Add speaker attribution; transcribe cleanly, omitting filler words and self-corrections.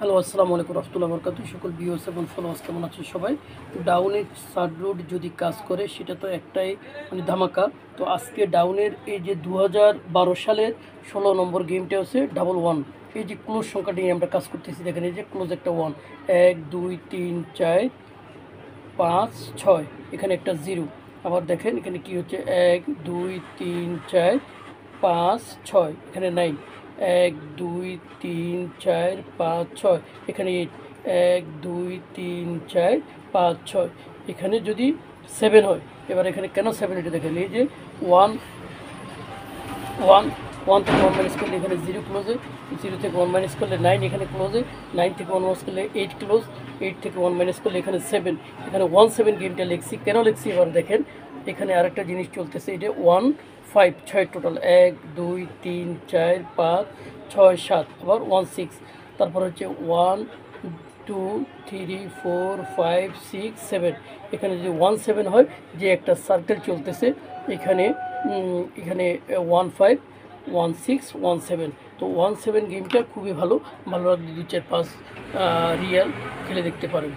Speaker 1: Hello, আসসালামু আলাইকুম রহমতুল্লাহ বরকাতুহ। সকল ভিউয়ার্স এবং ফলোয়ার্স কেমন আছেন সবাই? ডাউনের সার্ড রোড যদি কাজ করে সেটা তো একটাই ধামাকা। তো আজকে ডাউনের এই যে 2012 সালের 16 নম্বর গেমটা হচ্ছে 11, এই যে ক্লোজ সংখ্যাটি নিয়ে আমরা কাজ করতেছি। দেখেন এই যে ক্লোজ একটা 1, 1 2 3 4 5 6, এখানে একটা 0। আবার দেখেন এখানে কি হচ্ছে 1 2 3 4 5 6, এখানে 9, 1 2 3 4 5 6, এখানে 8, 1 2 3 4 5 6, এখানে যদি 7 হয়। এবার এখানে কেন 7 এটা দেখেন, এই যে 1 1 1 থেকে 1 মাইনাস করলে এখানে 0 ক্লোজে, 0 থেকে 1 মাইনাস করলে 9 এখানে ক্লোজে, 9 থেকে 1 মাইনাস করলে 8 ক্লোজ, 8 থেকে 1 মাইনাস করলে এখানে 7, এখানে 1 7 গেমটা লিখছি। কেন লিখছি এবার দেখেন, এখানে আরেকটা জিনিস চলতেছে, এটা 1 5 6 টোটাল 1 2 3 4 5 6 7, আবার 1 6, তারপর হচ্ছে 1 2 3 4 5 6 7, এখানে যদি 1 7 হয়, যে একটা সার্কেল চলতেছে এখানে, এখানে 1 5 1 6 1 7। তো 1 7 গেমটা খুবই ভালো, ভালো লাগলে 2 4 5 রিয়াল খেলে দেখতে পারেন।